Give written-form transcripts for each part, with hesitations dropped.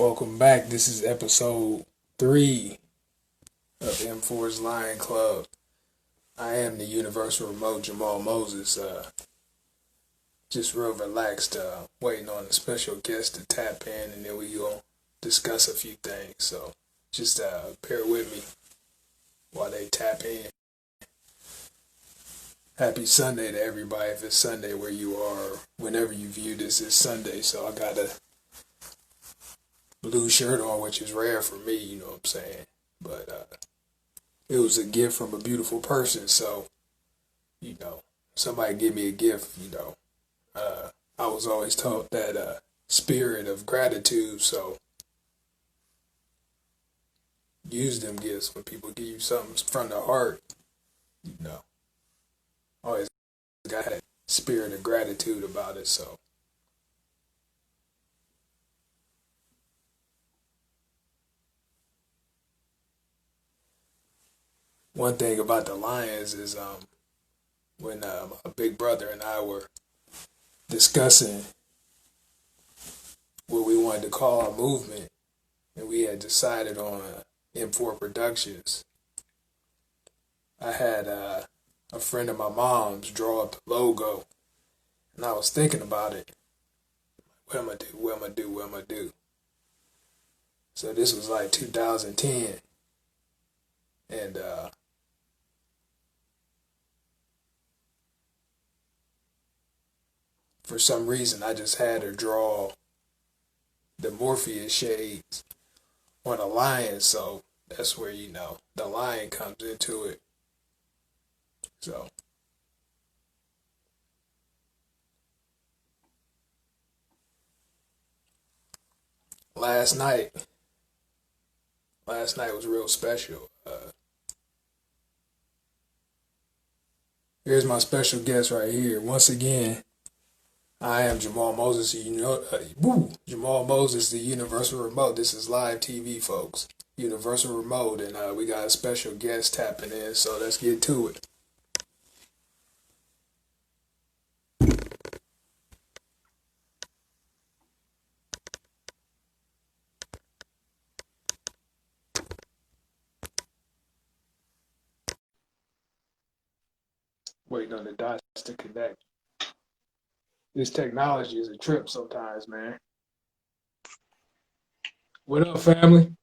Welcome back. This is episode 3 of M4's Lion Club. I am the Universal Remote Jamal Moses. Just real relaxed, waiting on a special guest to tap in, and then we gonna discuss a few things. So just bear with me while they tap in. Happy Sunday to everybody. If it's Sunday where you are, whenever you view this, it's Sunday. So I got a blue shirt on, which is rare for me, you know what I'm saying? But it was a gift from a beautiful person, so, somebody give me a gift, I was always taught that spirit of gratitude, so use them gifts when people give you something from the heart, always got that spirit of gratitude about it, so. One thing about the Lions is when my big brother and I were discussing what we wanted to call our movement, and we had decided on M4 Productions. I had a friend of my mom's draw up the logo, and I was thinking about it. What am I do? What am I do? What am I do? So this was like 2010, and for some reason, I just had her draw the Morpheus shades on a lion, so that's where, the lion comes into it. So, last night was real special. Here's my special guest right here. Once again, I am Jamal Moses, Jamal Moses, the Universal Remote. This is live TV, folks. Universal Remote, and we got a special guest tapping in, so let's get to it. Waiting on the dots to connect. This technology is a trip sometimes, man. What up, family?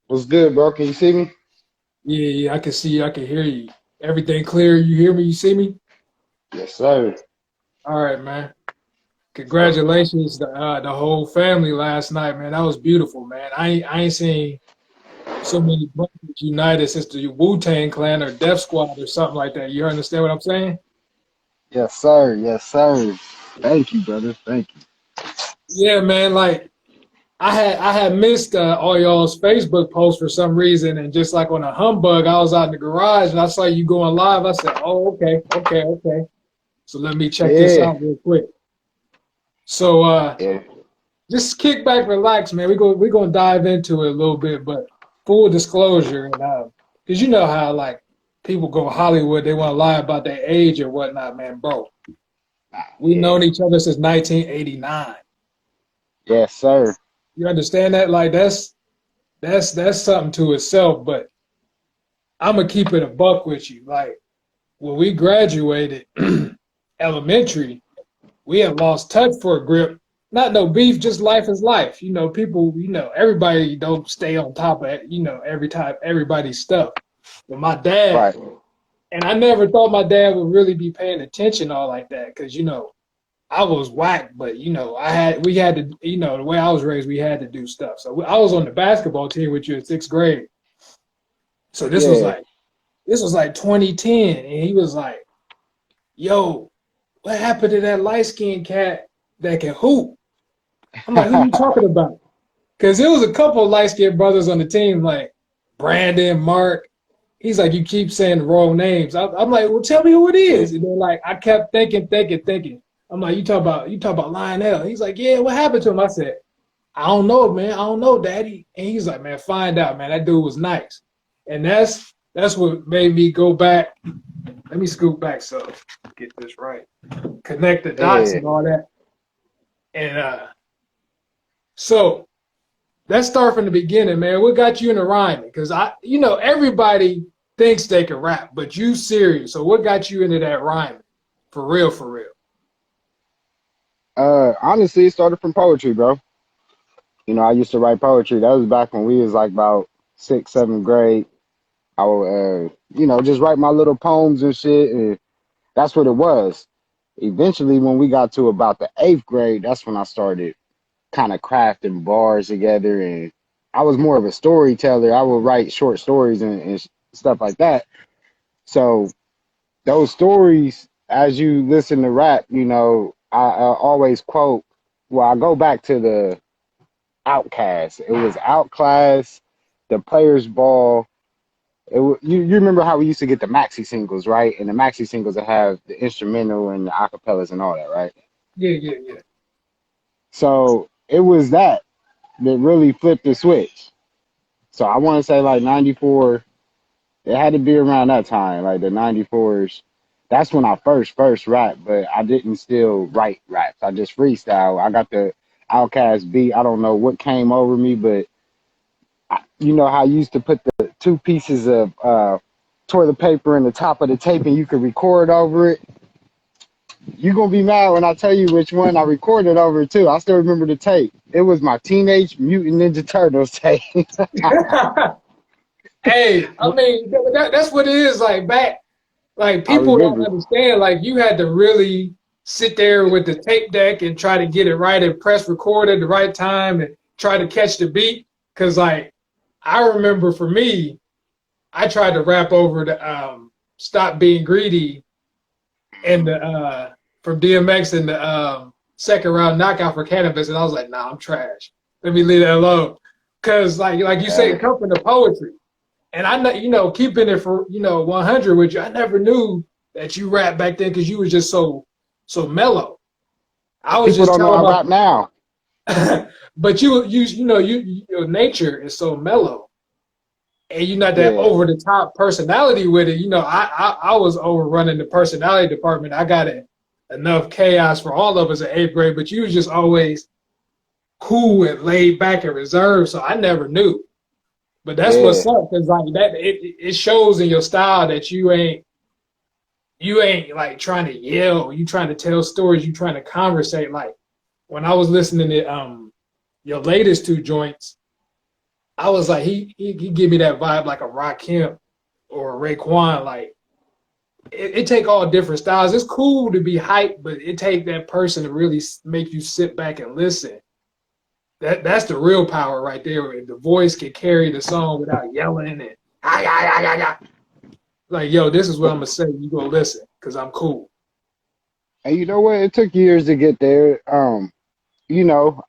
What's good, bro? Can you see me? Yeah, I can see you. I can hear you. Everything clear? You hear me? You see me? Yes, sir. All right, man. Congratulations to the whole family last night, man. That was beautiful, man. I ain't seen so many brothers united since the Wu-Tang Clan or Def Squad or something like that. You understand what I'm saying? Yes, sir. Yes, sir. Thank you, brother. Thank you. Yeah, man. Like I had missed all y'all's Facebook posts for some reason, and just like on a humbug, I was out in the garage and I saw you going live. I said, "Oh, okay." So let me check this Yeah. out real quick. So Yeah. just kick back, relax, man. We're gonna dive into it a little bit, but full disclosure, and because you know how like people go Hollywood, they want to lie about their age or whatnot, man, bro. We've Yeah. known each other since 1989. Yes, sir. You understand that? Like that's something to itself. But I'm gonna keep it a buck with you. Like when we graduated elementary, we had lost touch for a grip. Not no beef, just life is life. People, everybody don't stay on top of every time everybody's stuff. But my dad, Right. and I never thought my dad would really be paying attention all like that, because I was whack, but we had to, the way I was raised, we had to do stuff. So I was on the basketball team with you in 6th grade. So Yeah. this was like 2010, and he was like, "Yo, what happened to that light skinned cat that can hoop?" I'm like, "Who you talking about?" Because there was a couple of light skinned brothers on the team, like Brandon, Mark. He's like, "You keep saying the wrong names." I'm like, "Well, tell me who it Yeah. is." And then like I kept thinking. I'm like, you talk about Lionel. He's like, "Yeah, what happened to him?" I said, "I don't know, man. I don't know, Daddy." And he's like, "Man, find out, man. That dude was nice." And that's what made me go back. Let me scoot back so get this right. Connect the dots Yeah. and all that. And so let's start from the beginning, man. What got you into rhyming? Because everybody thinks they can rap, but you serious. So what got you into that rhyming? For real, for real. Honestly, it started from poetry, bro. You know, I used to write poetry. That was back when we was like about sixth, seventh grade. I would, just write my little poems and shit, and that's what it was. Eventually, when we got to about the eighth grade, that's when I started kind of crafting bars together, and I was more of a storyteller. I would write short stories and stuff like that. So those stories, as you listen to rap, I always quote. Well, I go back to the Outcast. It was Outclass, the Players Ball. You remember how we used to get the maxi singles, right? And the maxi singles that have the instrumental and the acapellas and all that, right? Yeah, yeah, yeah. So it was that really flipped the switch. So I want to say like 94, it had to be around that time, like the 94s. That's when I first rapped, but I didn't still write raps. I just freestyle. I got the Outcast beat. I don't know what came over me, but you know how I used to put the two pieces of toilet paper in the top of the tape and you could record over it. You're gonna be mad when I tell you which one I recorded over too. I still remember the tape. It was my Teenage Mutant Ninja Turtles tape. Hey, I mean, that's what it is like back. Like I people don't remember. understand. Like you had to really sit there with the tape deck and try to get it right and press record at the right time and try to catch the beat. Cause like I remember for me, I tried to rap over the "Stop Being Greedy" and the from DMX in the second round knockout for Cannabis, and I was like, nah, I'm trash. Let me leave that alone. Cause like you say, Uh, it comes from the poetry. And I know, keeping it for 100 with you, I never knew that you rap back then because you was just so mellow. I was People just don't know telling I rap now. but your nature is so mellow, and you're not that Yeah, over the top personality with it. I was overrunning the personality department. I got enough chaos for all of us in eighth grade, but you was just always cool and laid back and reserved, so I never knew. But that's yeah, what's up, because like that, it shows in your style that you ain't like trying to yell. You trying to tell stories. You trying to conversate. Like when I was listening to your latest two joints, I was like he give me that vibe like a Rakim or a Raekwon. Like it take all different styles. It's cool to be hyped, but it take that person to really make you sit back and listen. That's the real power right there. If the voice can carry the song without yelling and like, yo, this is what I'm gonna say. You gonna listen because I'm cool. and you know what? It took years to get there.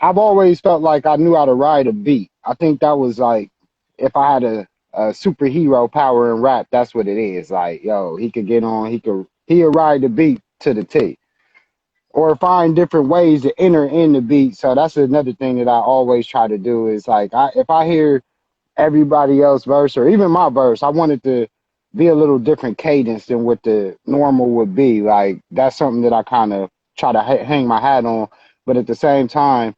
I've always felt like I knew how to ride a beat. I think that was like if I had a superhero power in rap, that's what it is. Like, yo, he could get on, he'll ride the beat to the T. Or find different ways to enter in the beat. So that's another thing that I always try to do is like if I hear everybody else verse or even my verse, I want it to be a little different cadence than what the normal would be. Like that's something that I kind of try to hang my hat on. But at the same time,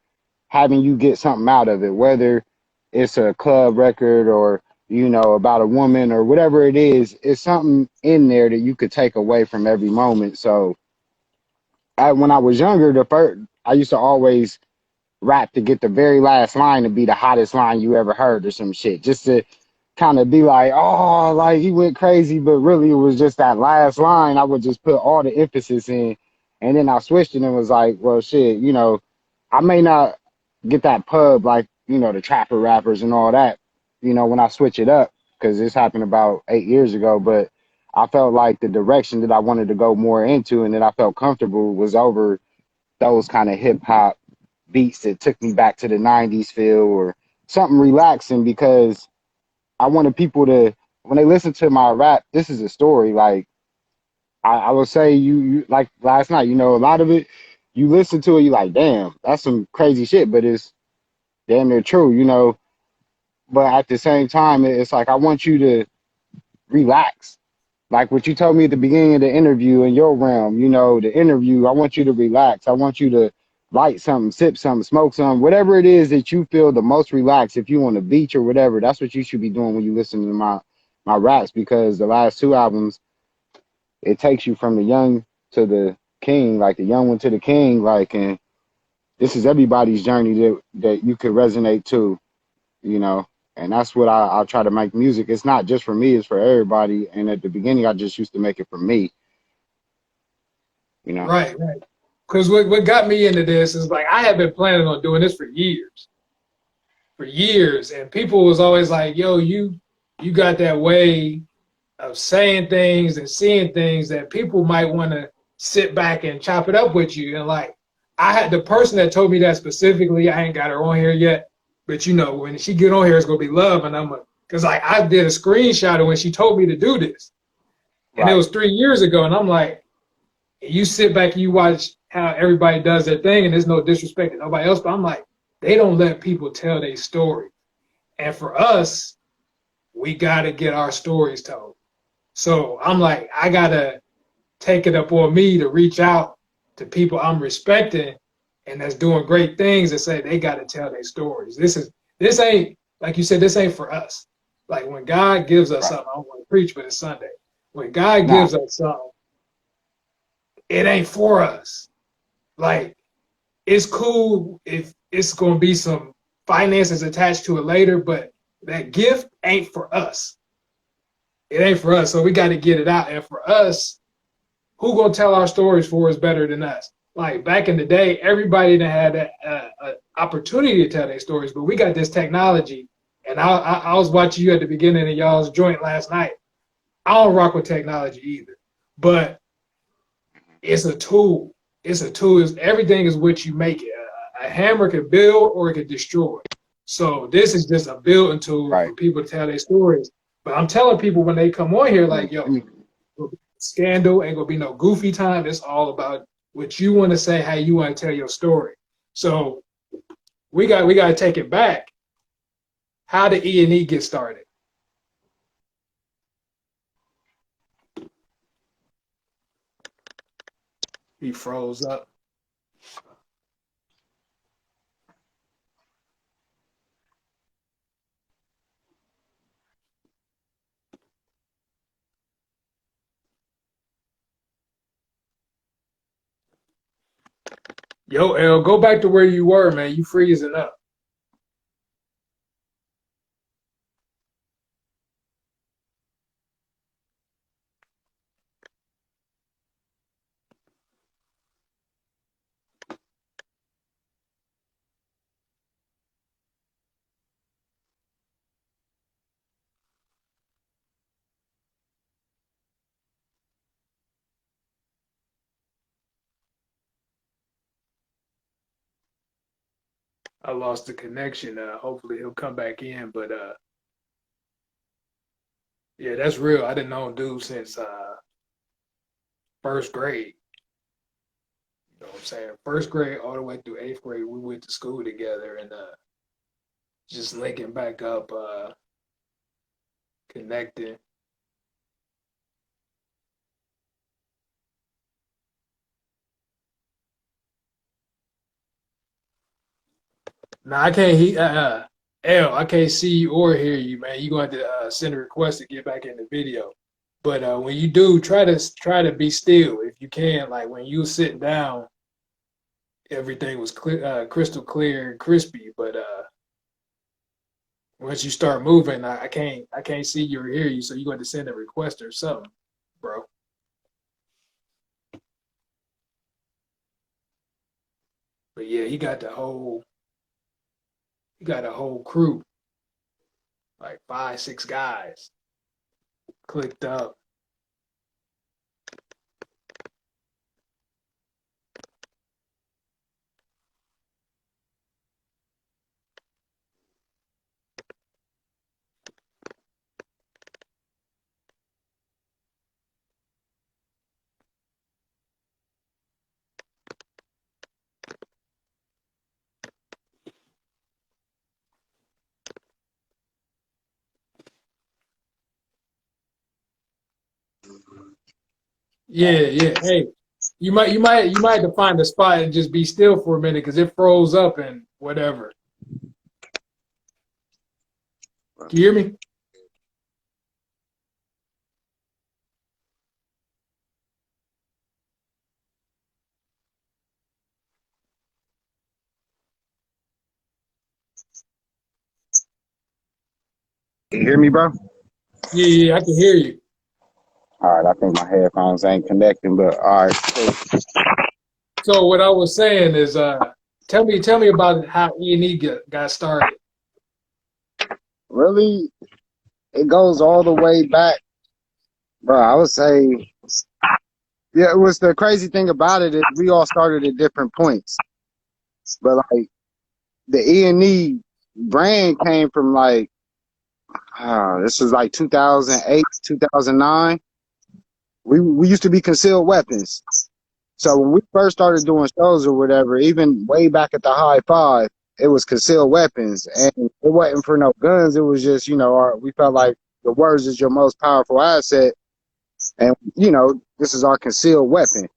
having you get something out of it, whether it's a club record or about a woman or whatever it is, it's something in there that you could take away from every moment. So when I was younger, the first I used to always rap to get the very last line to be the hottest line you ever heard or some shit, just to kind of be like, oh, like he went crazy, but really it was just that last line. I would just put all the emphasis in, and then I switched it and was like, well, shit, I may not get that pub like the trapper rappers and all that, when I switch it up because this happened about 8 years ago, but I felt like the direction that I wanted to go more into and that I felt comfortable was over those kind of hip hop beats that took me back to the 90s feel or something relaxing because I wanted people to, when they listen to my rap, this is a story. Like, I will say, you like last night, a lot of it, you listen to it, you like, damn, that's some crazy shit, but it's damn near true. But at the same time, it's like, I want you to relax. Like what you told me at the beginning of the interview in your realm, the interview, I want you to relax. I want you to light something, sip something, smoke something, whatever it is that you feel the most relaxed. If you on the beach or whatever, that's what you should be doing when you listen to my raps, because the last two albums, it takes you from the young to the king, like the young one to the king, like, and this is everybody's journey that you could resonate to, you know. And that's what I try to make music. It's not just for me, it's for everybody. And at the beginning, I just used to make it for me, you know. Right, right. Because what got me into this is like I have been planning on doing this for years, and people was always like, "Yo, you got that way of saying things and seeing things that people might want to sit back and chop it up with you." And like I had the person that told me that specifically. I ain't got her on here yet, but you know when she get on here, it's gonna be love, and I'm because like I did a screenshot of when she told me to do this, and it Right, was 3 years ago, and I'm like, you sit back and you watch how everybody does their thing, and there's no disrespect to nobody else, but I'm like, they don't let people tell their story. And for us, we got to get our stories told. So I'm like, I got to take it up on me to reach out to people I'm respecting and that's doing great things and say they got to tell their stories. This ain't, like you said, this ain't for us. Like when God gives us right. something, I don't want to preach, but it's Sunday. When God Nah, gives us something, it ain't for us. Like it's cool if it's going to be some finances attached to it later, but that gift ain't for us. It ain't for us. So we got to get it out. And for us, who gonna tell our stories for us better than us? Like back in the day, everybody that had that opportunity to tell their stories, but we got this technology. And I was watching you at the beginning of y'all's joint last night. I don't rock with technology either, but it's a tool. It's a tool. Everything is what you make it. A hammer can build or it can destroy. So this is just a building tool right. for people to tell their stories. But I'm telling people when they come on here, like, yo, Let me scandal, ain't gonna be no goofy time. It's all about what you want to say, how you want to tell your story. So we got to take it back. How did E&E get started? He froze up. Yo, L, go back to where you were, man. You freezing up. I lost the connection. Hopefully he'll come back in. But yeah, that's real. I didn't know dude since first grade. You know what I'm saying? First grade all the way through eighth grade, we went to school together and just linking back up, connecting. Nah, I can't L, I can't see you or hear you, man. You gonna have to send a request to get back in the video. But when you do, try to be still if you can. Like when you were sitting down, everything was clear, crystal clear and crispy. But once you start moving, I can't see you or hear you. So you going to send a request or something, bro. But yeah, he got a whole crew, like 5, 6 guys clicked up. Yeah, yeah. Hey, you might have to find a spot and just be still for a minute because it froze up and whatever. Can you hear me? You hear me, bro? Yeah, yeah, I can hear you. All right, I think my headphones ain't connecting, but all right. Cool. So what I was saying is, tell me about how E&E got started. Really, it goes all the way back, bro. I would say, yeah. It was the crazy thing about it is we all started at different points, but like the E&E brand came from like this was like 2008, 2009. We used to be concealed weapons. So when we first started doing shows or whatever, even way back at the High Five, it was concealed weapons, and it wasn't for no guns. It was just we felt like the words is your most powerful asset, and this is our concealed weapon.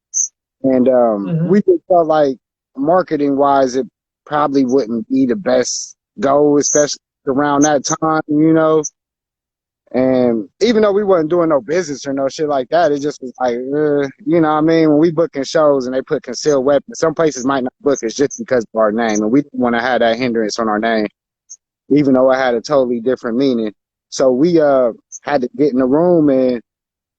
And Mm-hmm. we just felt like marketing wise, it probably wouldn't be the best go, especially around that time. And even though we wasn't doing no business or no shit like that, it just was like, what I mean? When we booking shows and they put concealed weapons, some places might not book us just because of our name. And we didn't want to have that hindrance on our name, even though it had a totally different meaning. So we had to get in the room and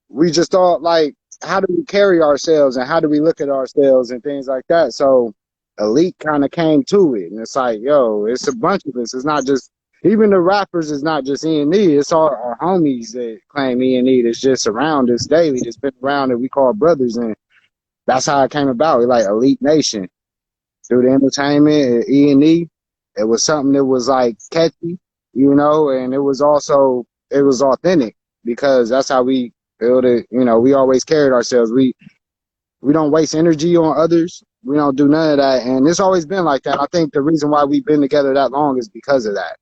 we just thought, like, how do we carry ourselves and how do we look at ourselves and things like that. So Elite kind of came to it. And it's like, yo, it's a bunch of us. It's not just, even the rappers is not just E&E. It's our homies that claim E&E that's just around us daily, that's been around that we call brothers. And that's how it came about. We like Elite Nation. Through the entertainment, E&E, it was something that was like catchy, and it was authentic because that's how we build it. We always carried ourselves. We don't waste energy on others. We don't do none of that. And it's always been like that. I think the reason why we've been together that long is because of that.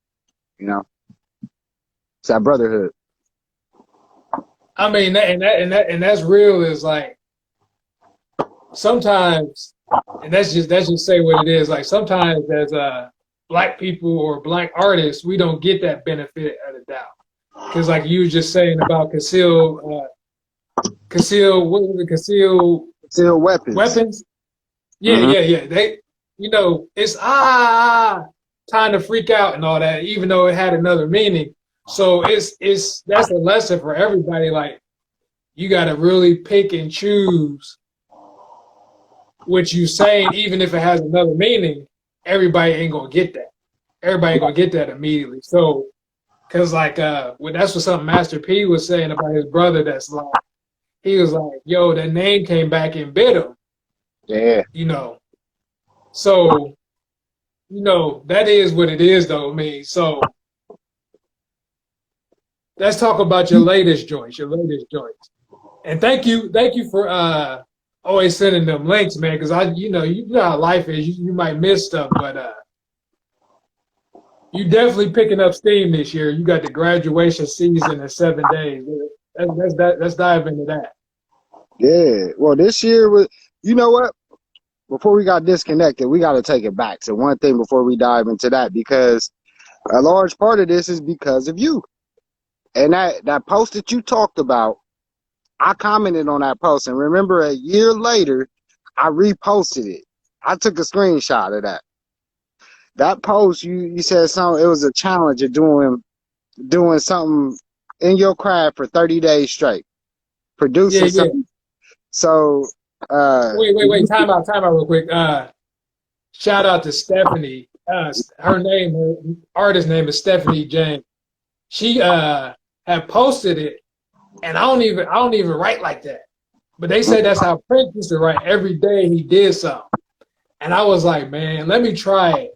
It's that brotherhood. I mean, and that's real. Is like sometimes, and that's just say what it is. Like sometimes as black people or black artists, we don't get that benefit of the doubt because, like you were just saying about what was it, concealed Still weapons. weapons. Yeah, Mm-hmm. yeah, yeah. It's time to freak out and all that, even though it had another meaning. So that's a lesson for everybody. Like you got to really pick and choose what you saying, even if it has another meaning. Everybody ain't gonna get that. Everybody ain't gonna get that immediately. So, cause like that's what something Master P was saying about his brother. That's like he was like, "Yo, that name came back and bit him." Yeah. You know. So that is what it is, though. I mean, so let's talk about your latest joints. Your latest joints. And thank you for always sending them links, man. Because you know how life is. You might miss stuff, but you definitely picking up steam this year. You got the graduation season in 7 days. Let's dive into that. Yeah. Well, this year was, you know what? Before we got disconnected, we got to take it back to one thing before we dive into that, because a large part of this is because of you. And that post that you talked about, I commented on that post, and remember a year later, I reposted it. I took a screenshot of that. That post, you said something. It was a challenge of doing something in your craft for 30 days straight, Yeah, producing yeah. something. So, Wait. Time out, real quick. Shout out to Stephanie. Her artist name is Stephanie James. She had posted it, and I don't even write like that. But they say that's how Prince used to write every day he did something. And I was like, man, let me try it.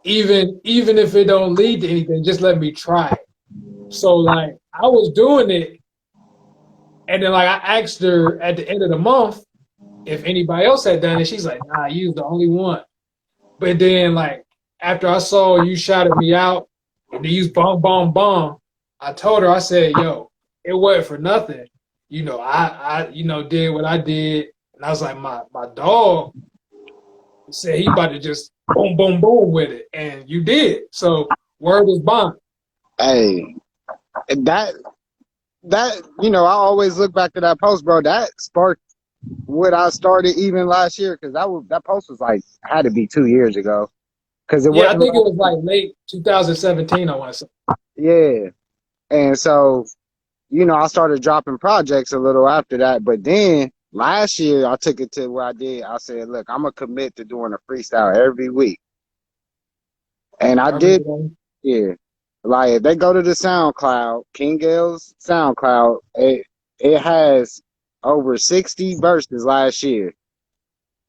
Even if it don't lead to anything, just let me try it. So like I was doing it, and then like I asked her at the end of the month if anybody else had done it. She's like, nah, you was the only one. But then like after I saw you shouted me out and then you bomb bomb bomb, I told her, I said, yo, it wasn't for nothing. I did what I did, and And I was like, my dog said he about to just boom, boom, boom with it. And you did. So word is bond. Hey, that I always look back to that post, bro. That sparked what I started even last year, because that post was like had to be 2 years ago, because it Yeah, I wasn't think it like, was like late 2017, I want to say. yeah. And so, I started dropping projects a little after that. But then last year, I took it to where I did. I said, look, I'm going to commit to doing a freestyle every week. And I I remember did, that. yeah. Like, if they go to the SoundCloud, King Gale's SoundCloud, it has over 60 verses last year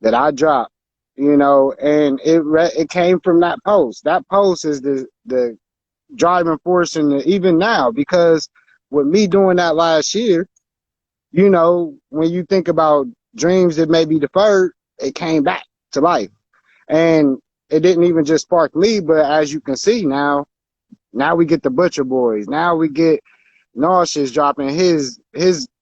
that I dropped, and it came from that post. That post is the driving force, and even now, because with me doing that last year, when you think about dreams that may be deferred, it came back to life. And it didn't even just spark me, but as you can see now we get the Butcher Boys. Now we get Nauseous dropping his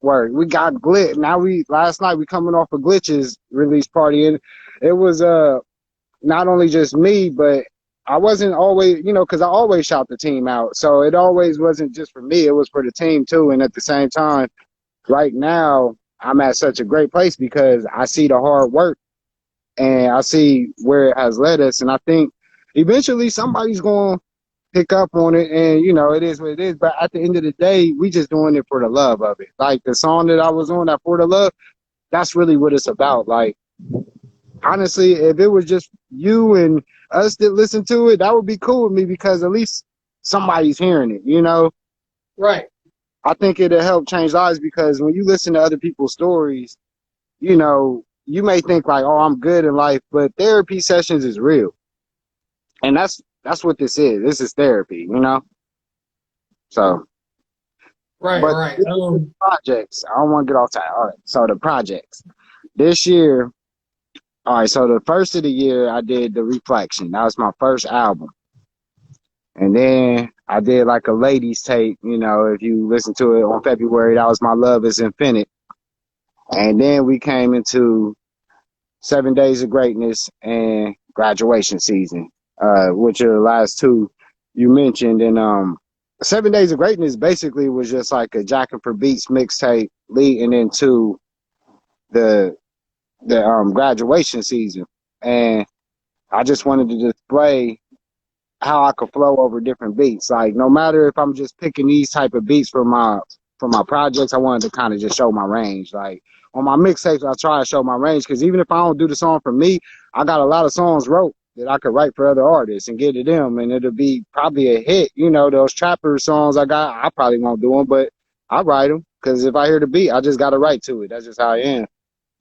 work. We got Glitch. Now last night we coming off a Glitch's release party, and it was not only just me, but I wasn't always, because I always shout the team out. So it always wasn't just for me, it was for the team too. And at the same time, right now, I'm at such a great place because I see the hard work and I see where it has led us. And I think eventually somebody's going to pick up on it, and it is what it is. But at the end of the day, we just doing it for the love of it. Like the song that I was on, that For the Love, that's really what it's about. Like, honestly, if it was just you and us that listen to it, that would be cool with me, because at least somebody's hearing it. Right. I think it'll help change lives, because when you listen to other people's stories, you may think like, oh, I'm good in life, but therapy sessions is real. And that's what this is. This is therapy. So, Right, but right. the projects, I don't want to get off time. All right. So the projects this year, all right. So the first of the year, I did The Reflection. That was my first album. And then I did like a ladies tape, if you listen to it on February, that was My Love is Infinite. And then we came into 7 Days of Greatness and Graduation Season, which are the last two you mentioned. And 7 Days of Greatness basically was just like a Jackin' for Beats mixtape leading into the graduation season. And I just wanted to display how I could flow over different beats. Like, no matter if I'm just picking these type of beats for my projects, I wanted to kind of just show my range. Like on my mixtapes, I try to show my range, because even if I don't do the song for me, I got a lot of songs wrote that I could write for other artists and get to them, and it'll be probably a hit. Those trapper songs I got, I probably won't do them, but I write them, because if I hear the beat, I just got to write to it. That's just how I am.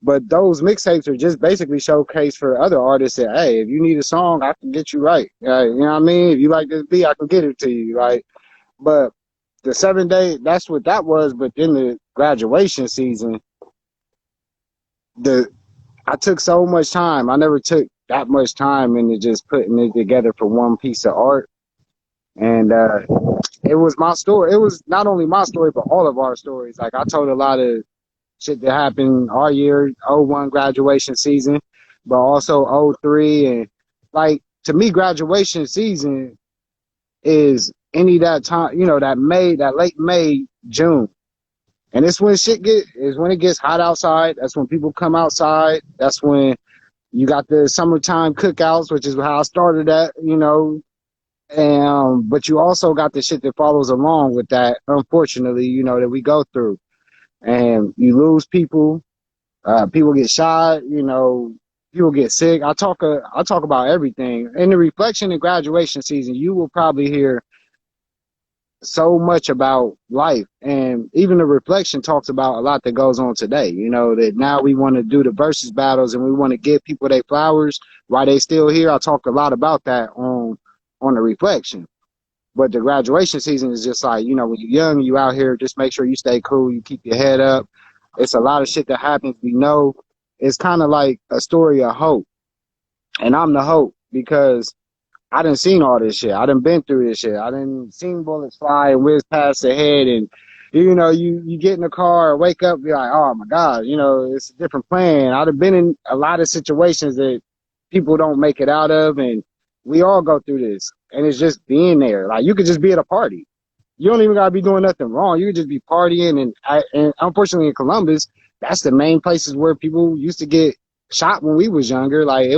But those mixtapes are just basically showcase for other artists that, hey, if you need a song, I can get you right. You know what I mean? If you like this beat, I can get it to you. Like, but the 7 day, that's what that was. But then the graduation season, I took so much time. I never took that much time into just putting it together for one piece of art. And it was my story. It was not only my story, but all of our stories. Like, I told a lot of shit that happened our year, '01 graduation season, but also '03. And like, to me, graduation season is any that time, that late May, June. And it's when when it gets hot outside. That's when people come outside. That's when you got the summertime cookouts, which is how I started that. And but you also got the shit that follows along with that, unfortunately, that we go through. And you lose people. People get shot, people get sick. I talk about everything. In the reflection and graduation season, you will probably hear so much about life. And even the reflection talks about a lot that goes on today. That now we want to do the versus battles, and we want to give people their flowers while they still here. I talk a lot about that on the reflection. But the graduation season is just like, when you're young, you out here, just make sure you stay cool, you keep your head up. It's a lot of shit that happens. We know it's kind of like a story of hope. And I'm the hope, because I done seen all this shit. I done been through this shit. I done seen bullets fly and whiz past the head, and You know, you get in the car, wake up, be like, oh my God, you know, it's a different plan. I'd have been in a lot of situations that people don't make it out of, and we all go through this. And it's just being there. Like you could just be at a party. You don't even gotta be doing nothing wrong. You could just be partying, and unfortunately in Columbus, that's the main places where people used to get shot when we was younger. Like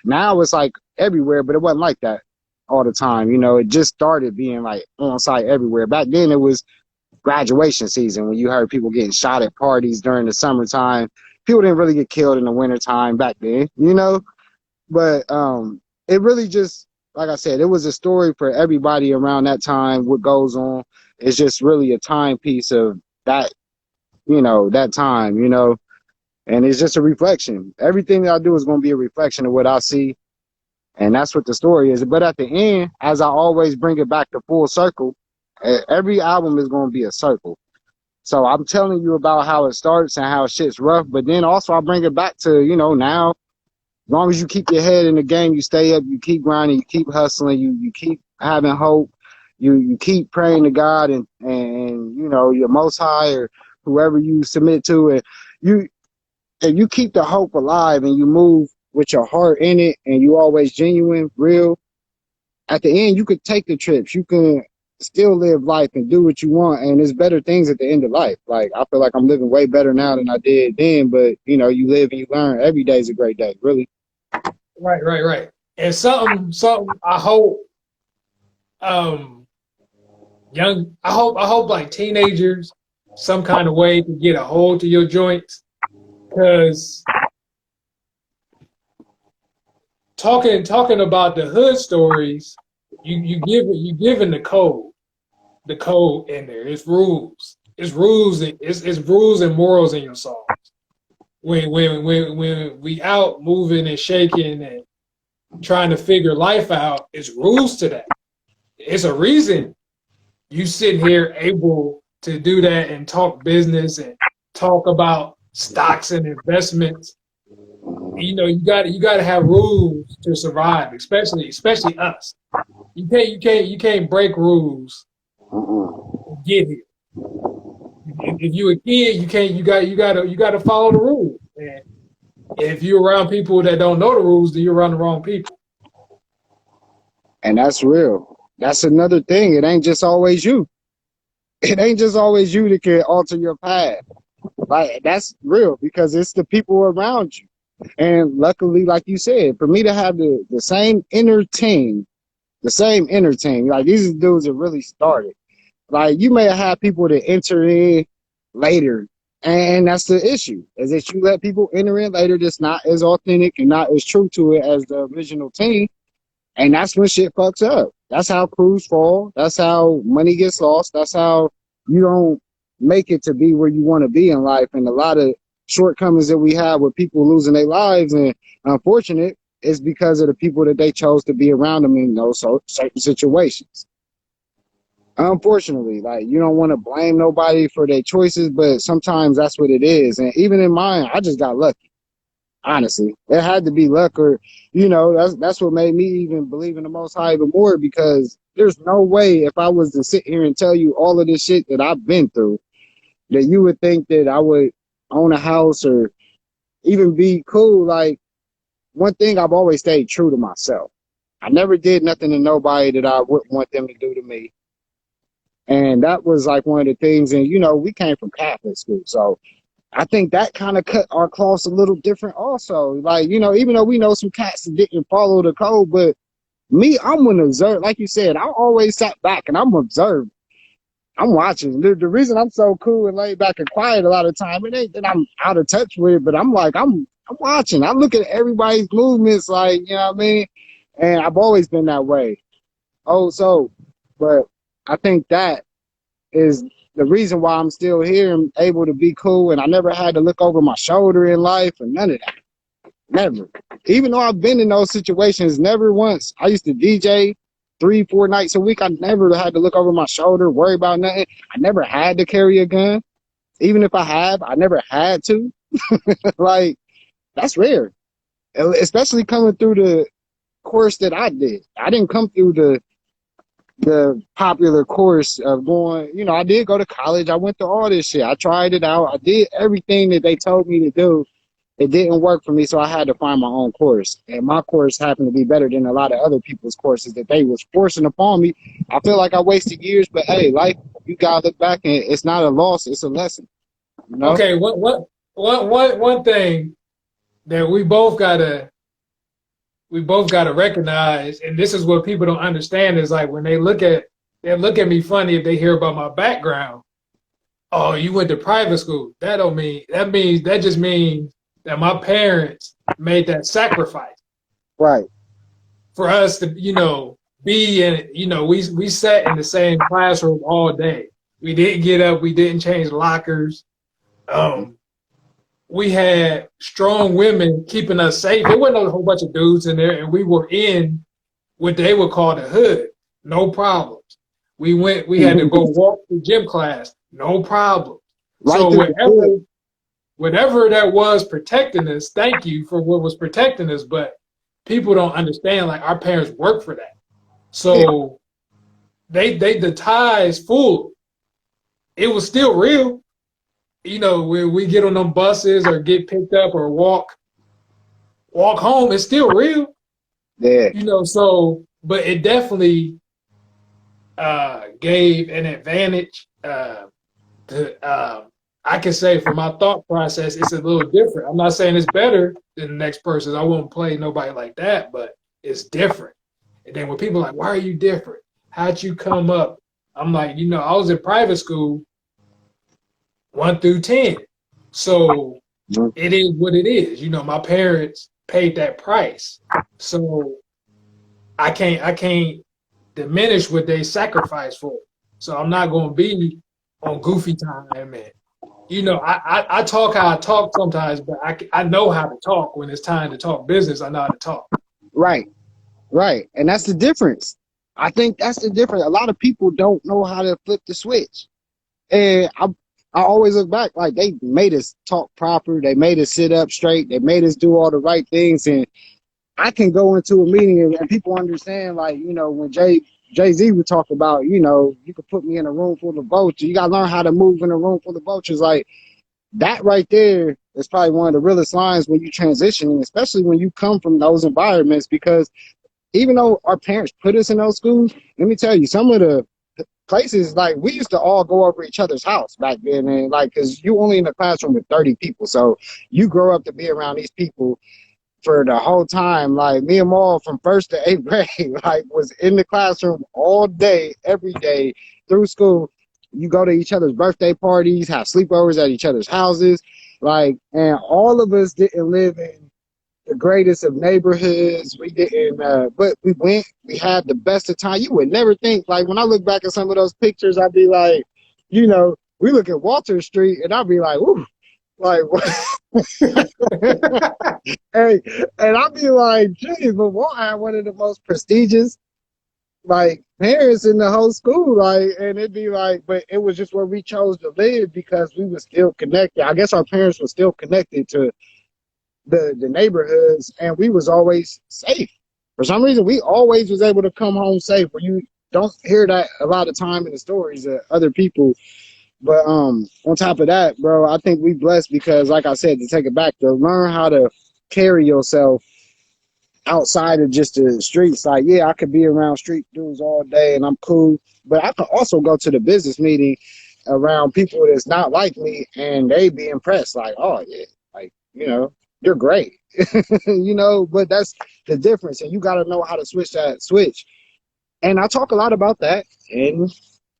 now it's like everywhere, but it wasn't like that all the time. You know, it just started being like on site everywhere. Back then it was graduation season when you heard people getting shot at parties during the summertime. People didn't really get killed in the wintertime back then, you know? But it really just, like I said, it was a story for everybody around that time. What goes on is just really a timepiece of that, you know, that time, you know? And it's just a reflection. Everything that I do is going to be a reflection of what I see. And that's what the story is. But at the end, as I always bring it back to full circle, every album is going to be a circle. So I'm telling you about how it starts and how shit's rough, but then also I bring it back to, you know, now, as long as you keep your head in the game, you stay up, you keep grinding, you keep hustling, you keep having hope, you keep praying to God and you know, your Most High or whoever you submit to, and you keep the hope alive and you move with your heart in it and you always genuine, real. At the end, you could take the trips. You can still live life and do what you want. And there's better things at the end of life. Like, I feel like I'm living way better now than I did then. But, you know, you live and you learn. Every day is a great day, really. Right. And something I hope, um, I hope like teenagers, some kind of way to get a hold to your joints. Cause talking about the hood stories, you giving the code in there. It's rules. It's rules and morals in your songs. When we out moving and shaking and trying to figure life out, it's rules to that. It's a reason you sitting here able to do that and talk business and talk about stocks and investments. You know, you got to have rules to survive, especially us. You can't break rules to get here. If you a kid, you can't you got to follow the rules. And if you're around people that don't know the rules, then you're around the wrong people. And that's real. That's another thing. It ain't just always you. It ain't just always you that can alter your path. Like, that's real because it's the people around you. And luckily, like you said, for me to have the same inner team, like these dudes that really started. Like, you may have had people that enter in later, and that's the issue, is that you let people enter in later that's not as authentic and not as true to it as the original team, and that's when shit fucks up. That's how crews fall. That's how money gets lost. That's how you don't make it to be where you want to be in life. And a lot of shortcomings that we have with people losing their lives, and unfortunate, is because of the people that they chose to be around them in those certain situations. Unfortunately, like, you don't want to blame nobody for their choices, but sometimes that's what it is. And even in mine, I just got lucky. Honestly, it had to be luck, or, you know, that's what made me even believe in the Most High even more, because there's no way if I was to sit here and tell you all of this shit that I've been through, that you would think that I would own a house or even be cool. Like, one thing, I've always stayed true to myself. I never did nothing to nobody that I wouldn't want them to do to me. And that was like one of the things. And, you know, we came from Catholic school, so I think that kind of cut our cloths a little different also. Like, you know, even though we know some cats that didn't follow the code, but me, I'm an observer. Like you said, I always sat back and I'm observing. I'm watching. The reason I'm so cool and laid back and quiet a lot of time, it ain't that I'm out of touch with it, but I'm like, I'm watching. I look at everybody's movements, like, you know what I mean? And I've always been that way. Oh, so, but I think that is the reason why I'm still here and able to be cool. And I never had to look over my shoulder in life or none of that. Never. Even though I've been in those situations, never once. I used to DJ 3-4 nights a week. I never had to look over my shoulder, worry about nothing. I never had to carry a gun. Even if I have, I never had to. Like, that's rare. Especially coming through the course that I did. I didn't come through the popular course of going, you know, I did go to college. I went to all this shit. I tried it out. I did everything that they told me to do. It didn't work for me, so I had to find my own course. And my course happened to be better than a lot of other people's courses that they was forcing upon me. I feel like I wasted years, but hey, life, you gotta look back and it's not a loss, it's a lesson. You know? Okay, one thing that we both gotta recognize, and this is what people don't understand, is like when they look at me funny if they hear about my background. Oh, you went to private school. That just means that my parents made that sacrifice Right. for us to, be in, we sat in the same classroom all day. We didn't get up, we didn't change lockers. Um, we had strong women keeping us safe. There wasn't a whole bunch of dudes in there, and we were in what they would call the hood. No problems. We had to go walk to gym class. No problem. Right So through the hood. whatever that was protecting us, thank you for what was protecting us. But people don't understand, like our parents worked for that. Yeah. So the ties full. It was still real. When we get on them buses or get picked up or walk home, it's still real. Yeah. So but it definitely gave an advantage I can say for my thought process, it's a little different. I'm not saying it's better than the next person. I won't play nobody like that, but it's different. And then when people are like, why are you different? How'd you come up? I'm like, I was in private school 1 through 10. So it is what it is. My parents paid that price. So I can't diminish what they sacrificed for. So I'm not gonna be on goofy time and I talk how I talk sometimes, but I know how to talk when it's time to talk business. I know how to talk. Right. Right. And that's the difference. I think that's the difference. A lot of people don't know how to flip the switch. And I always look back like they made us talk proper. They made us sit up straight. They made us do all the right things. And I can go into a meeting and people understand, like, when Jay-Z would talk about, you could put me in a room full of vultures. You got to learn how to move in a room full of vultures. Like, that right there is probably one of the realest lines when you transitioning, especially when you come from those environments, because even though our parents put us in those schools, let me tell you, some of the places, like, we used to all go over each other's house back then, and like, because you only in the classroom with 30 people, so you grow up to be around these people for the whole time. Like, me and Maul from 1st to 8th grade, like, was in the classroom all day, every day through school. You go to each other's birthday parties, have sleepovers at each other's houses, like, and all of us didn't live in the greatest of neighborhoods. We didn't, but we had the best of time. You would never think, like, when I look back at some of those pictures, I'd be like, we look at Walter Street and I'd be like, ooh, like, hey, and I'd be like, geez, but Walt had one of the most prestigious, like, parents in the whole school, like, and it'd be like, but it was just where we chose to live because we were still connected. I guess our parents were still connected to the neighborhoods, and we was always safe. For some reason, we always was able to come home safe. Where you don't hear that a lot of time in the stories of other people. But on top of that, bro, I think we blessed because, like I said, to take it back, to learn how to carry yourself outside of just the streets. Like, yeah, I could be around street dudes all day and I'm cool, but I could also go to the business meeting around people that's not like me and they be impressed. Like, oh yeah, like, you're great. But that's the difference. And you got to know how to switch that switch. And I talk a lot about that in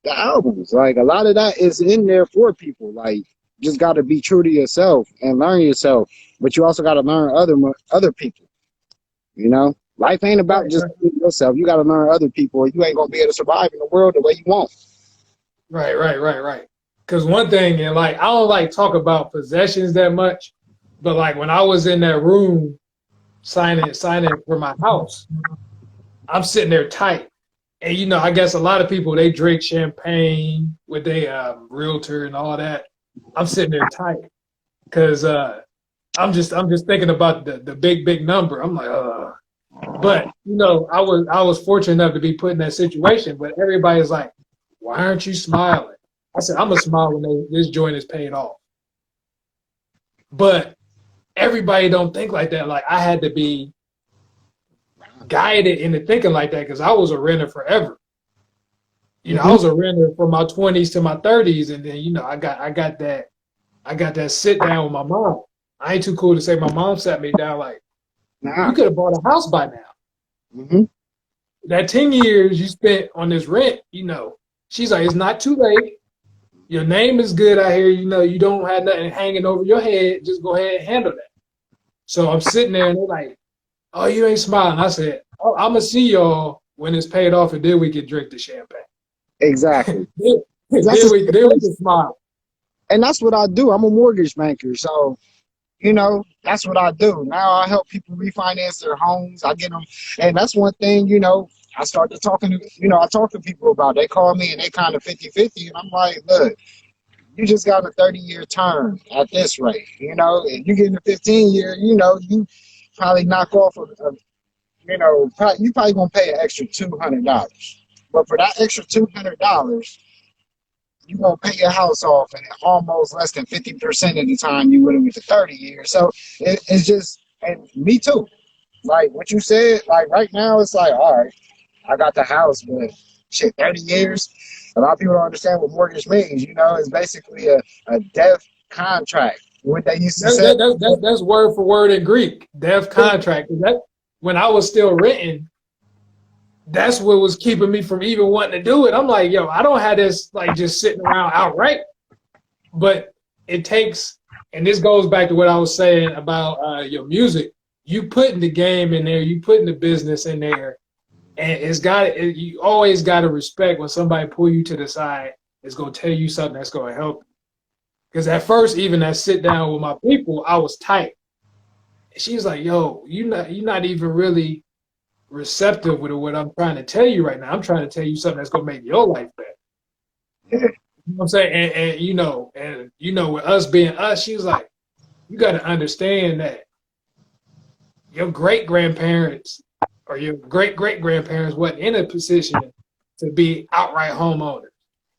the albums. Like, a lot of that is in there for people. Like, just got to be true to yourself and learn yourself. But you also got to learn other people. Life ain't about just yourself. You got to learn other people. Or you ain't going to be able to survive in the world the way you want. Right. Because one thing, and like, I don't like talk about possessions that much, but like when I was in that room signing for my house, I'm sitting there tight. And I guess a lot of people, they drink champagne with their realtor and all that. I'm sitting there tight because I'm just thinking about the big number. I'm like, But I was fortunate enough to be put in that situation. But everybody's like, "Why aren't you smiling?" I said, "I'm gonna smile when this joint is paid off." But everybody don't think like that. Like I had to be guided into thinking like that because I was a renter forever. I Hmm. was a renter from my 20s to my 30s, and then I got that sit down with my mom. I ain't too cool to say my mom sat me down like, you Nah. could have bought a house by now. Hmm. That 10 years you spent on this rent, she's like, it's not too late. Your name is good out here. You don't have nothing hanging over your head. Just go ahead and handle that. So I'm sitting there and they're like, oh, you ain't smiling. I said, oh, I'm going to see y'all when it's paid off and then we can drink the champagne. Exactly. then, That's the then we can smile. and that's what I do. I'm a mortgage banker, so that's what I do. Now I help people refinance their homes. I get them, and that's one thing. I started talking to I talk to people about. They call me and they kind of 50-50, and I'm like, look, you just got a 30-year term at this rate. And you get in a 15-year, you probably knock off you probably gonna pay an extra $200. But for that extra $200, you're gonna pay your house off in almost less than 50% of the time you would have with the 30 years. So it's just, and me too. Like what you said, like right now it's like, all right, I got the house, but shit, 30 years. A lot of people don't understand what mortgage means. It's basically a death contract. What they used to That, say. that, that, that, that's word for word in Greek, death contract. When I was still renting, that's what was keeping me from even wanting to do it. I'm like, yo, I don't have this like just sitting around outright. But it takes, and this goes back to what I was saying about your music. You putting the game in there, you putting the business in there, and you always got to respect when somebody pull you to the side. Is gonna tell you something that's gonna help. Because at first, even I sit down with my people, I was tight. She's like, "Yo, you're not even really receptive with what I'm trying to tell you right now. I'm trying to tell you something that's gonna make your life better." You know what I'm saying? And with us being us, she was like, you got to understand that your great grandparents or your great great grandparents wasn't in a position to be outright homeowners.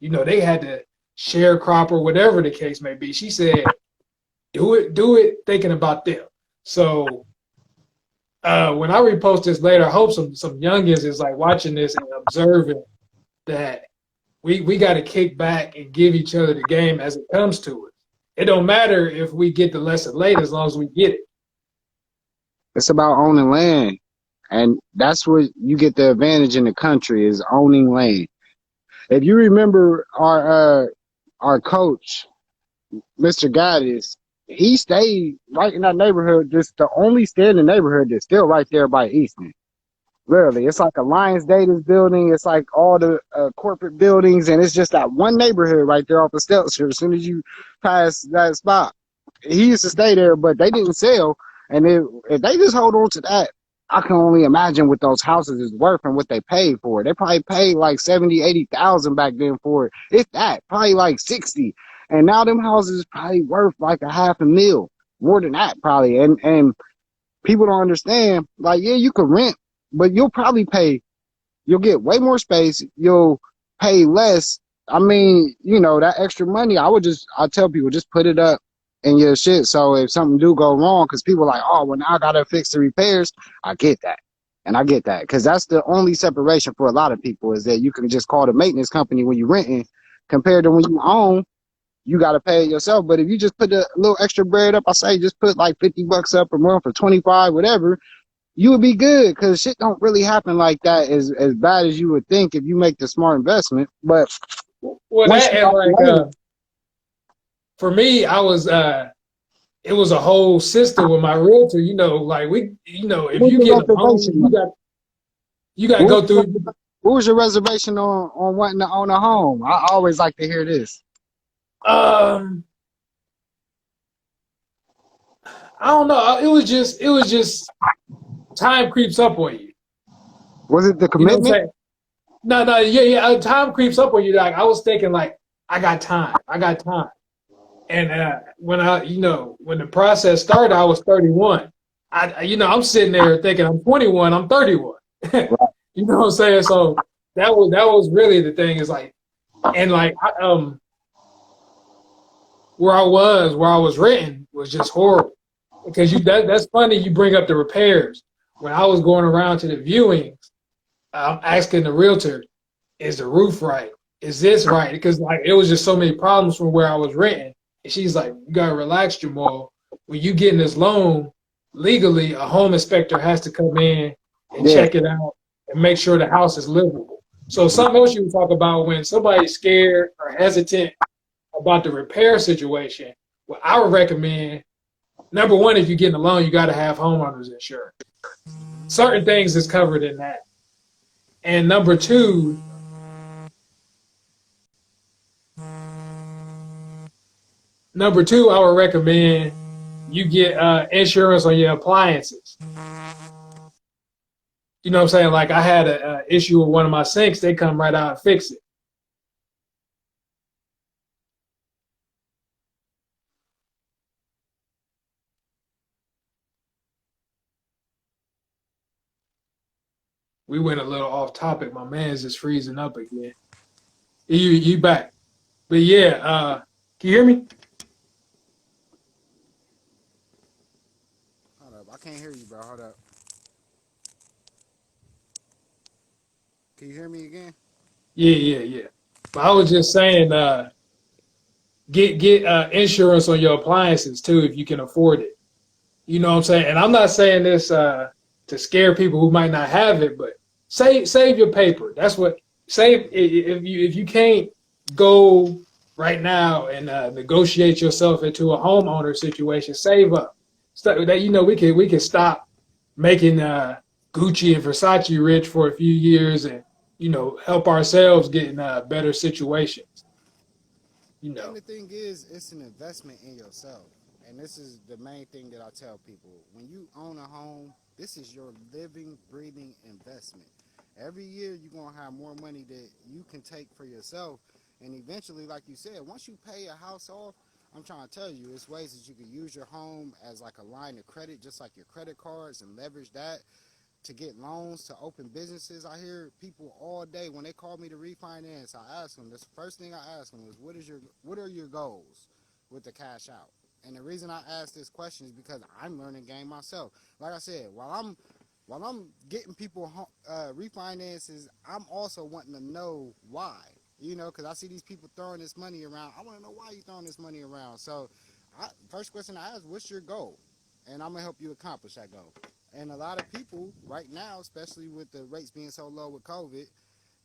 They had to sharecrop or whatever the case may be. She said, do it thinking about them. So when I repost this later, I hope some youngins is like watching this and observing that we got to kick back and give each other the game as it comes to it. It don't matter if we get the lesson late as long as we get it. It's about owning land, and that's where you get the advantage in the country is owning land. If you remember our coach, Mr. Gaddis, he stayed right in that neighborhood. Just the only standing neighborhood that's still right there by Easton. Literally, it's like Alliance Data's building. It's like all the corporate buildings, and it's just that one neighborhood right there off the steps. As soon as you pass that spot, he used to stay there, but they didn't sell. And if they just hold on to that, I can only imagine what those houses is worth and what they paid for it. They probably paid like 70, 80,000 back then for it. If that, probably like 60. And now them houses is probably worth like a half a mil, more than that probably. And people don't understand. Like, yeah, you could rent, but you'll get way more space. You'll pay less. I mean, that extra money, I tell people, just put it up in your shit. So if something do go wrong, because people are like, oh, well, now I got to fix the repairs. I get that. And I get that. Because that's the only separation for a lot of people is that you can just call the maintenance company when you're renting compared to when you own. You got to pay it yourself. But if you just put a little extra bread up, I say just put like $50 up a month or 25, whatever, you would be good because shit don't really happen like that as bad as you would think if you make the smart investment. But Well, once that you and got like money, for me, it was a whole system with my realtor. Like if what was you your get a home, reservation? you got to What go was, through. what was your reservation on wanting to own a home? I always like to hear this. Um, I don't know. It was just time creeps up on you. Was it the You know what I'm commitment? saying? No, no, yeah, yeah. Time creeps up on you. Like I was thinking, like I got time. And when when the process started, I was 31. I'm sitting there thinking I'm 21, I'm 31. You know what I'm saying? So that was really the thing is like, and like, where I was renting was just horrible because that's funny you bring up the repairs. When I was going around to the viewings, I'm asking the realtor, is the roof right? Is this right? Because like it was just so many problems from where I was renting. And she's like, you gotta relax, Jamal. When you get in this loan, legally a home inspector has to come in and Yeah, check it out and make sure the house is livable. So something else you would talk about when somebody's scared or hesitant about the repair situation, what I would recommend, number one, if you're getting a loan, you got to have homeowners insurance. Certain things is covered in that. And number two, I would recommend you get insurance on your appliances. You know what I'm saying? Like I had a issue with one of my sinks, they come right out and fix it. We went a little off topic. My man's just freezing up again. You back? But yeah, can you hear me? Hold up, I can't hear you, bro. Hold up. Can you hear me again? Yeah. But I was just saying, get insurance on your appliances too if you can afford it. You know what I'm saying? And I'm not saying this to scare people who might not have it, but save your paper. That's what save if you can't go right now and negotiate yourself into a homeowner situation, save up. So that we can stop making Gucci and Versace rich for a few years and help ourselves get in better situations. You And know, the thing is, it's an investment in yourself. And this is the main thing that I tell people. When you own a home, this is your living, breathing investment. Every year, you're going to have more money that you can take for yourself. And eventually, like you said, once you pay a house off, I'm trying to tell you, it's ways that you can use your home as like a line of credit, just like your credit cards, and leverage that to get loans to open businesses. I hear people all day when they call me to refinance. I ask them. The first thing I ask them is, what are your goals with the cash out? And the reason I ask this question is because I'm learning game myself. Like I said, while I'm getting people refinances, I'm also wanting to know why. Because I see these people throwing this money around. I want to know why you throwing this money around. So, first question I ask, what's your goal? And I'm gonna help you accomplish that goal. And a lot of people right now, especially with the rates being so low with COVID,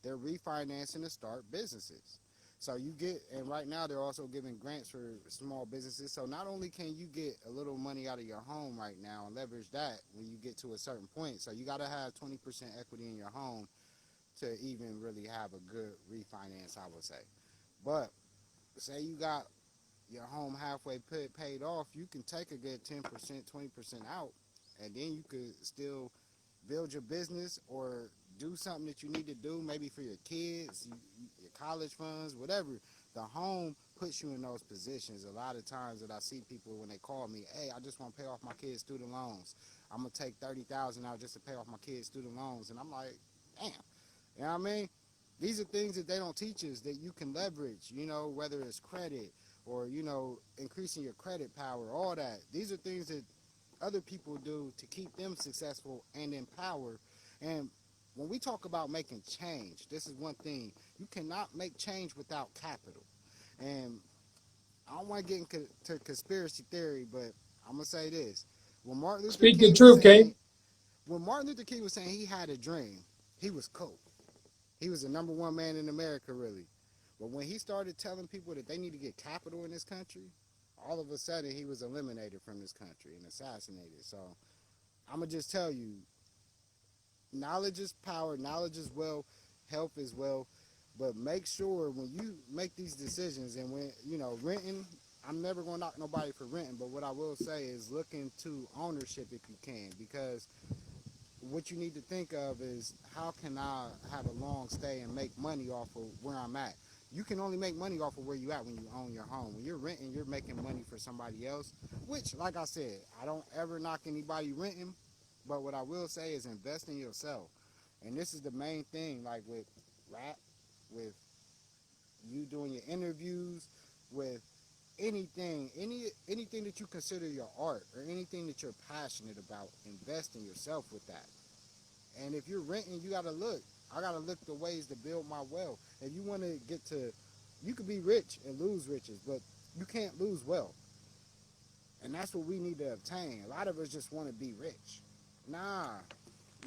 they're refinancing to start businesses. So you get, and right now they're also giving grants for small businesses. So not only can you get a little money out of your home right now and leverage that when you get to a certain point. So you got to have 20% equity in your home to even really have a good refinance, I would say. But say you got your home halfway paid off, you can take a good 10%, 20% out, and then you could still build your business or do something that you need to do, maybe for your kids, your college funds, whatever. The home puts you in those positions. A lot of times that I see people when they call me, hey, I just want to pay off my kids' student loans. I'm gonna take 30,000 out just to pay off my kids' student loans, and I'm like, damn, you know what I mean? These are things that they don't teach us that you can leverage. Whether it's credit or increasing your credit power, all that. These are things that other people do to keep them successful and in power. And when we talk about making change, this is one thing. You cannot make change without capital. And I don't want to get into conspiracy theory, but I'm going to say this. When Martin Luther speak your King was truth, Kate. saying, when Martin Luther King was saying he had a dream, he was cool. He was the number one man in America, really. But when he started telling people that they need to get capital in this country, all of a sudden he was eliminated from this country and assassinated. So I'm gonna just tell you, knowledge is power, knowledge is wealth, health is wealth. But make sure when you make these decisions and when renting, I'm never gonna knock nobody for renting. But what I will say is look into ownership if you can, because what you need to think of is how can I have a long stay and make money off of where I'm at. You can only make money off of where you at when you own your home. When you're renting, you're making money for somebody else. Which, like I said, I don't ever knock anybody renting, but what I will say is invest in yourself. And this is the main thing, like with rap, with you doing your interviews, with anything that you consider your art or anything that you're passionate about, invest in yourself with that. And if you're renting, you gotta look. I gotta look the ways to build my wealth. If you want to get to, you could be rich and lose riches, but you can't lose wealth. And that's what we need to obtain. A lot of us just want to be rich. Nah,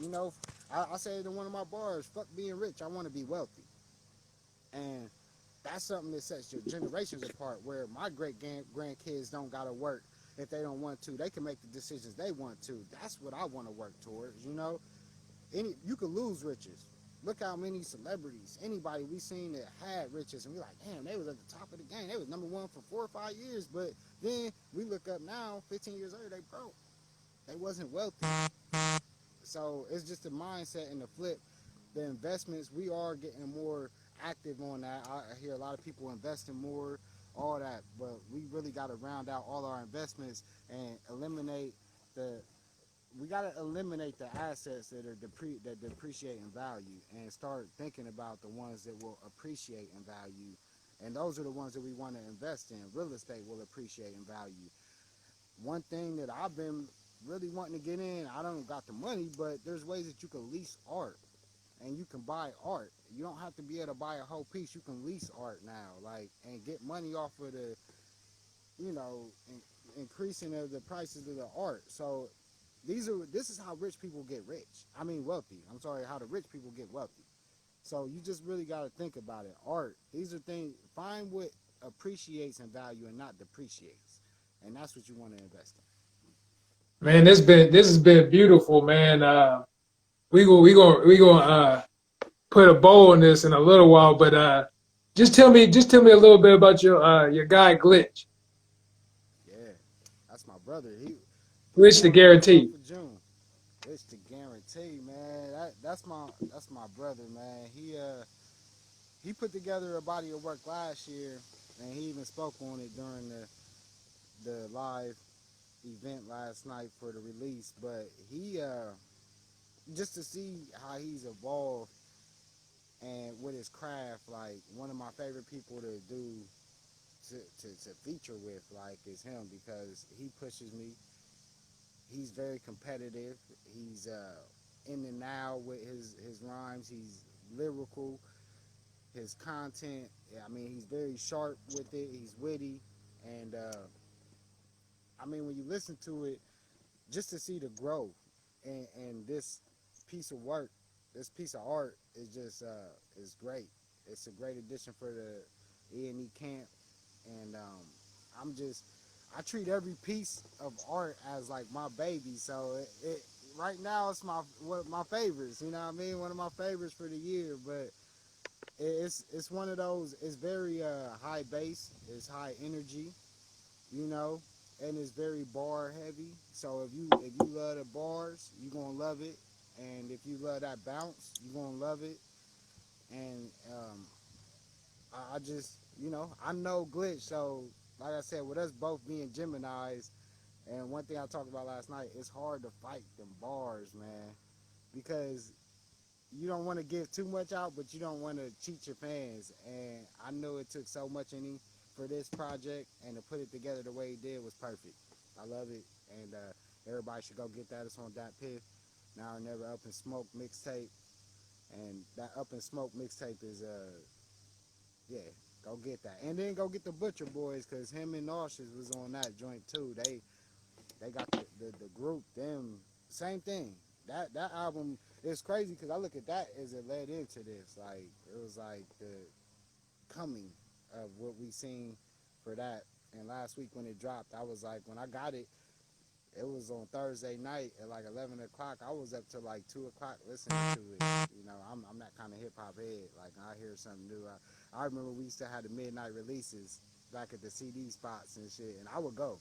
you know, I said in one of my bars, fuck being rich, I want to be wealthy. And that's something that sets your generations apart, where my great grandkids don't gotta work if they don't want to. They can make the decisions they want to. That's what I want to work towards, you know. You could lose riches. Look how many celebrities, anybody we seen that had riches, and we like, damn, they was at the top of the game. They was number one for 4 or 5 years, but then we look up now, 15 years later, they broke. They wasn't wealthy. So it's just a mindset and a flip. The investments, we are getting more active on that. I hear a lot of people investing more, all that, but we really got to round out all our investments and eliminate the we got to eliminate the assets that are that depreciate in value and start thinking about the ones that will appreciate in value. And those are the ones that we want to invest in. Real estate will appreciate in value. One thing that I've been really wanting to get in, I don't got the money, but there's ways that you can lease art and you can buy art. You don't have to be able to buy a whole piece. You can lease art now, like, and get money off of the, you know, increasing of the prices of the art. So this is how rich people get rich. I mean wealthy. I'm sorry, how the rich people get wealthy. So you just really got to think about it. Art. These are things. Find what appreciates in value and not depreciates, and that's what you want to invest Man, this has been beautiful, man. We gonna put a bow on this in a little while, but just tell me a little bit about your guy Glitch, in. Yeah, that's my brother. He put me Glitch the on for the month Guarantee. of June. It's the guarantee, man. That's my brother, man. He put together a body of work last year, and he even spoke on it during the live event last night for the release. But he just to see how he's evolved and with his craft, like one of my favorite people to do to feature with, like, is him because he pushes me. He's very competitive. He's in the now with his rhymes. He's lyrical. His content, I mean, he's very sharp with it. He's witty, and I mean, when you listen to it, just to see the growth and this piece of work, this piece of art is just is great. It's a great addition for the E&E camp, and I'm just I treat every piece of art as like my baby. So right now it's one of my favorites. You know what I mean? One of my favorites for the year, but it's one of those. It's very high bass. It's high energy. You know, and it's very bar heavy. So if you love the bars, you're gonna love it. And if you love that bounce, you're gonna love it. And I just, I know Glitch. So like I said, with us both being Geminis, and one thing I talked about last night, it's hard to fight them bars, man, because you don't want to give too much out, but you don't want to cheat your fans. And I know it took so much in him for this project, and to put it together the way he did was perfect. I love it, and everybody should go get that. It's on that Piff. Now or Never Up in Smoke mixtape, and that Up in Smoke mixtape is yeah, go get that, and then go get the Butcher Boys because him and Nauseous was on that joint too. They got the group, them, same thing. That album is crazy because I look at that as it led into this. Like, it was like the coming of what we seen for that. And last week when it dropped, I was like, when I got it, it was on Thursday night at like 11 o'clock. I was up to like 2 o'clock listening to it. You know, I'm that kind of hip hop head. Like, I hear something new. I remember we used to have the midnight releases back at the CD spots and shit, and I would go.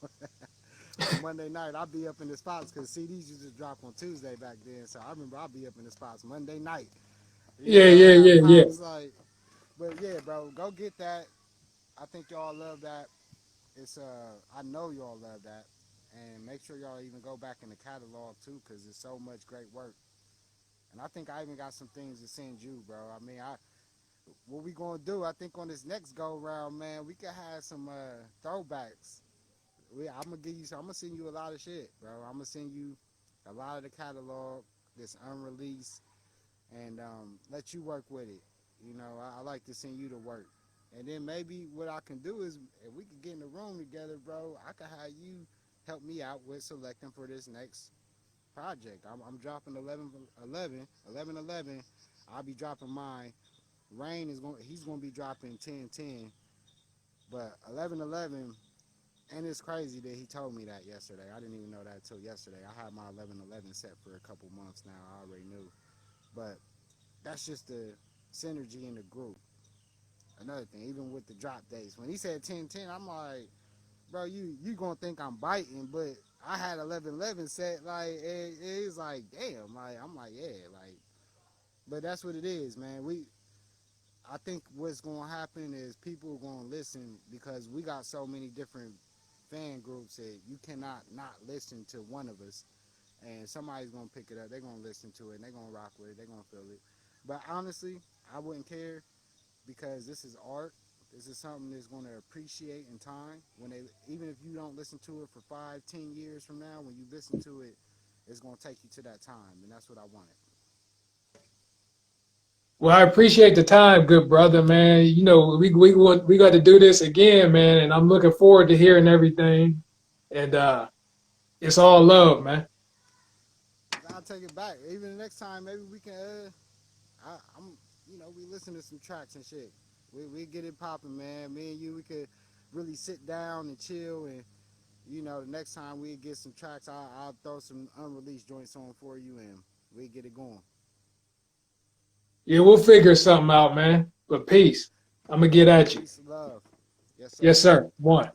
On Monday night, I'd be up in the spots because CDs used to drop on Tuesday back then. So I remember I'd be up in the spots Monday night. You Yeah, know, yeah, have yeah, yeah. pops like, But yeah, bro, go get that. I think y'all love that. I know y'all love that, and make sure y'all even go back in the catalog too, cause there's so much great work. And I think I even got some things to send you, bro. I mean, what we gonna do? I think on this next go round, man, we could have some throwbacks. I'm gonna give you. I'm gonna send you a lot of shit, bro. I'm gonna send you a lot of the catalog that's unreleased, and let you work with it. You know, I like to send you to work. And then maybe what I can do is, if we could get in the room together, bro, I could have you help me out with selecting for this next project. I'm dropping 11 11. I'll be dropping mine. Rain is going. He's going to be dropping 10 10. But 11 11, and it's crazy that he told me that yesterday. I didn't even know that until yesterday. I had my 11 11 set for a couple months now. I already knew. But that's just the synergy in the group. Another thing, even with the drop dates, when he said 10 10, I'm like, bro, you gonna think I'm biting, but I had 11 11 set. Like it's like, damn. Like I'm like, yeah, like, but that's what it is, man. I think what's gonna happen is people are gonna listen because we got so many different fan groups that you cannot not listen to one of us, and somebody's gonna pick it up. They're gonna listen to it and they're gonna rock with it. They're gonna feel it. But honestly, I wouldn't care because this is art. This is something that's going to appreciate in time. When they, even if you don't listen to it for 5, 10 years from now, when you listen to it, it's going to take you to that time, and that's what I wanted. Well, I appreciate the time, good brother, man. You know, we got to do this again, man, and I'm looking forward to hearing everything. And it's all love, man. I'll take it back. Even the next time, maybe we can. I'm, we listen to some tracks and shit. We get it popping, man. Me and you, we could really sit down and chill and. The next time we get some tracks, I'll throw some unreleased joints on for you and we get it going. Yeah, we'll figure something out, man. But peace. I'm gonna get at you. Peace and love. Yes, Yes, sir. sir. One.